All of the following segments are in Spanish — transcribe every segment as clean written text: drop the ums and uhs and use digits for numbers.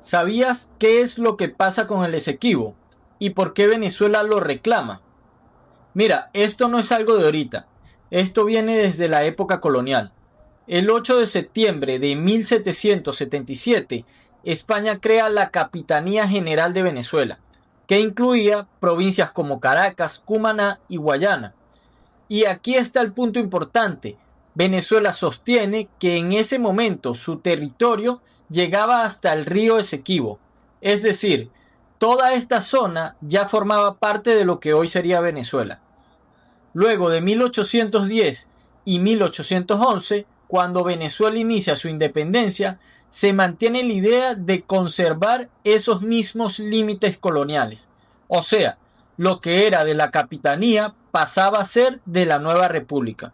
¿Sabías qué es lo que pasa con el Esequibo y por qué Venezuela lo reclama? Mira, esto no es algo de ahorita. Esto viene desde la época colonial. El 8 de septiembre de 1777, España crea la Capitanía General de Venezuela, que incluía provincias como Caracas, Cumaná y Guayana. Y aquí está el punto importante. Venezuela sostiene que en ese momento su territorio llegaba hasta el río Esequibo. Es decir, toda esta zona ya formaba parte de lo que hoy sería Venezuela. Luego de 1810 y 1811, cuando Venezuela inicia su independencia, se mantiene la idea de conservar esos mismos límites coloniales. O sea, lo que era de la capitanía pasaba a ser de la nueva república.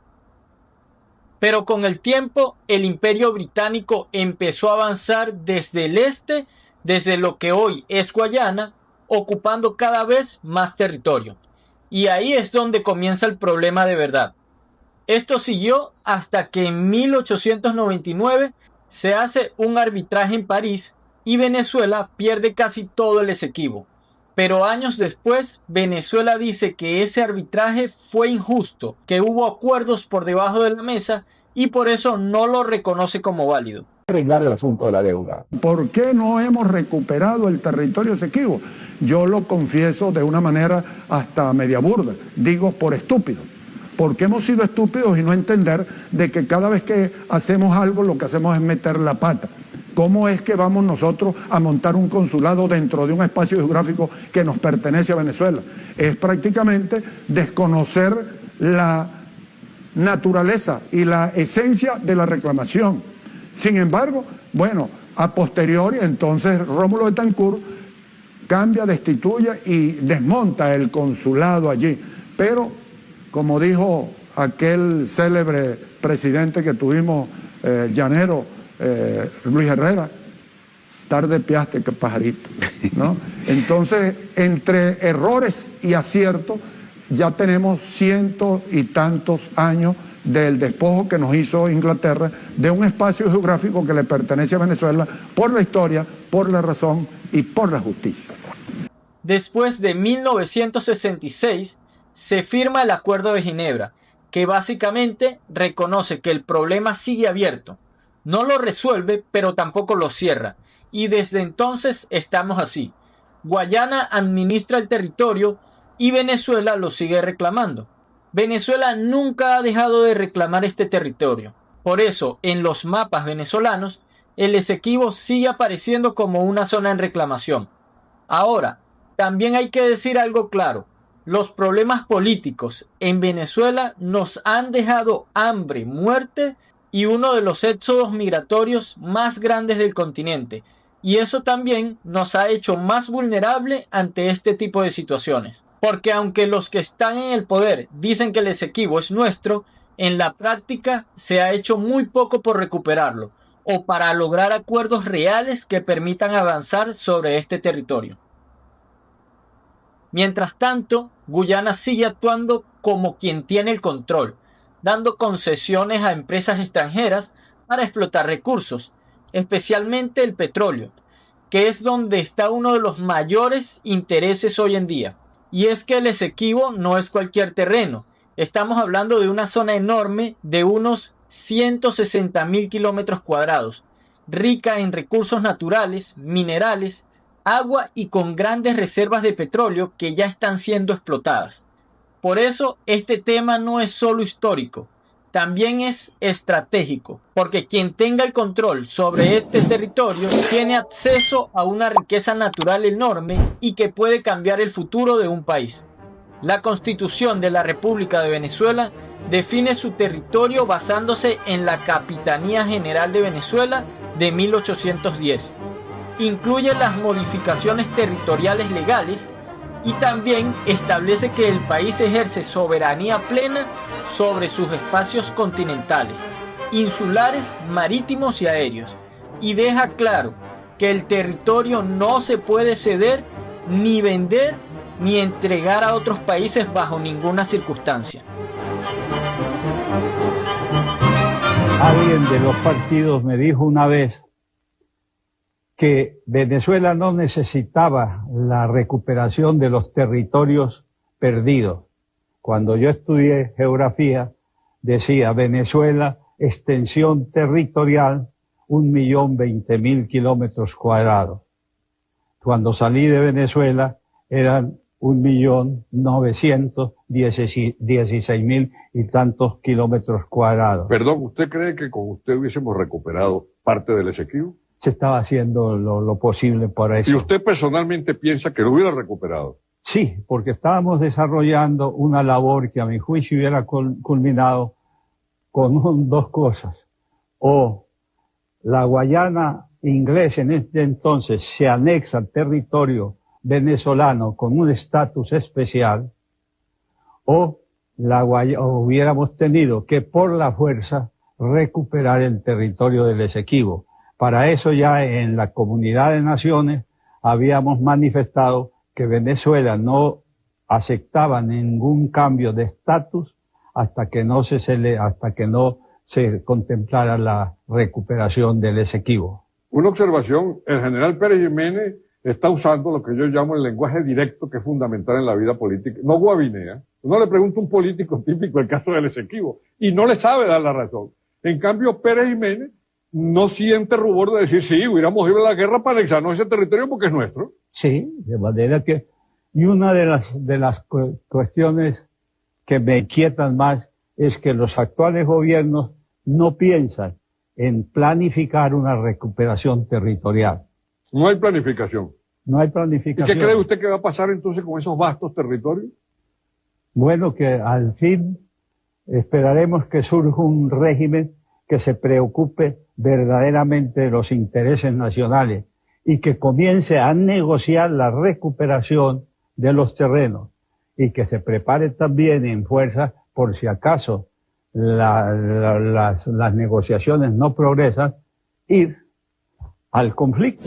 Pero con el tiempo, el Imperio Británico empezó a avanzar desde el este, desde lo que hoy es Guayana, ocupando cada vez más territorio. Y ahí es donde comienza el problema de verdad. Esto siguió hasta que en 1899 se hace un arbitraje en París y Venezuela pierde casi todo el Esequibo. Pero años después, Venezuela dice que ese arbitraje fue injusto, que hubo acuerdos por debajo de la mesa y por eso no lo reconoce como válido. Arreglar el asunto de la deuda. ¿Por qué no hemos recuperado el territorio Esequibo? Yo lo confieso de una manera hasta media burda, digo por estúpido. Porque hemos sido estúpidos y no entender de que cada vez que hacemos algo lo que hacemos es meter la pata. ¿Cómo es que vamos nosotros a montar un consulado dentro de un espacio geográfico que nos pertenece a Venezuela? Es prácticamente desconocer la naturaleza y la esencia de la reclamación. Sin embargo, bueno, a posteriori entonces Rómulo Betancourt cambia, destituye y desmonta el consulado allí. Pero, como dijo aquel célebre presidente que tuvimos, llanero, Luis Herrera, tarde piaste que pajarito, ¿no? Entonces, entre errores y aciertos, ya tenemos cientos y tantos años del despojo que nos hizo Inglaterra de un espacio geográfico que le pertenece a Venezuela por la historia, por la razón y por la justicia. Después de 1966 se firma el Acuerdo de Ginebra, que básicamente reconoce que el problema sigue abierto. No lo resuelve, pero tampoco lo cierra. Y desde entonces estamos así. Guayana administra el territorio y Venezuela lo sigue reclamando. Venezuela nunca ha dejado de reclamar este territorio. Por eso, en los mapas venezolanos, el Esequibo sigue apareciendo como una zona en reclamación. Ahora, también hay que decir algo claro. Los problemas políticos en Venezuela nos han dejado hambre, muerte y uno de los éxodos migratorios más grandes del continente. Y eso también nos ha hecho más vulnerable ante este tipo de situaciones. Porque aunque los que están en el poder dicen que el Esequibo es nuestro, en la práctica se ha hecho muy poco por recuperarlo o para lograr acuerdos reales que permitan avanzar sobre este territorio. Mientras tanto, Guyana sigue actuando como quien tiene el control, dando concesiones a empresas extranjeras para explotar recursos, especialmente el petróleo, que es donde está uno de los mayores intereses hoy en día. Y es que el Esequibo no es cualquier terreno, estamos hablando de una zona enorme de unos 160.000 kilómetros cuadrados, rica en recursos naturales, minerales, agua y con grandes reservas de petróleo que ya están siendo explotadas. Por eso este tema no es solo histórico, también es estratégico, porque quien tenga el control sobre este territorio tiene acceso a una riqueza natural enorme y que puede cambiar el futuro de un país. La Constitución de la República de Venezuela define su territorio basándose en la Capitanía General de Venezuela de 1810. Incluye las modificaciones territoriales legales y también establece que el país ejerce soberanía plena sobre sus espacios continentales, insulares, marítimos y aéreos, y deja claro que el territorio no se puede ceder, ni vender, ni entregar a otros países bajo ninguna circunstancia. Alguien de los partidos me dijo una vez que Venezuela no necesitaba la recuperación de los territorios perdidos. Cuando yo estudié geografía, decía Venezuela, extensión territorial, 1.020.000 kilómetros cuadrados. Cuando salí de Venezuela, eran 1.916.000 y tantos kilómetros cuadrados. Perdón, ¿usted cree que con usted hubiésemos recuperado parte del Esequibo? Se estaba haciendo lo posible por eso. ¿Y usted personalmente piensa que lo hubiera recuperado? Sí, porque estábamos desarrollando una labor que a mi juicio hubiera culminado con dos cosas. O la Guayana inglesa en este entonces se anexa al territorio venezolano con un estatus especial, o hubiéramos tenido que por la fuerza recuperar el territorio del Esequibo. Para eso ya en la Comunidad de Naciones habíamos manifestado que Venezuela no aceptaba ningún cambio de estatus hasta que no se contemplara la recuperación del Esequibo. Una observación, el general Pérez Jiménez está usando lo que yo llamo el lenguaje directo, que es fundamental en la vida política, no guabinea. Uno le pregunta a un político típico el caso del Esequibo y no le sabe dar la razón. En cambio, Pérez Jiménez no siente rubor de decir, sí, hubiéramos ido a la guerra para anexarnos ese territorio porque es nuestro. Sí, de manera que, y una de las cuestiones que me inquietan más es que los actuales gobiernos no piensan en planificar una recuperación territorial. No hay planificación. No hay planificación. ¿Y qué cree usted que va a pasar entonces con esos vastos territorios? Bueno, que al fin esperaremos que surja un régimen que se preocupe verdaderamente de los intereses nacionales y que comience a negociar la recuperación de los terrenos y que se prepare también en fuerza por si acaso las negociaciones no progresan, ir al conflicto.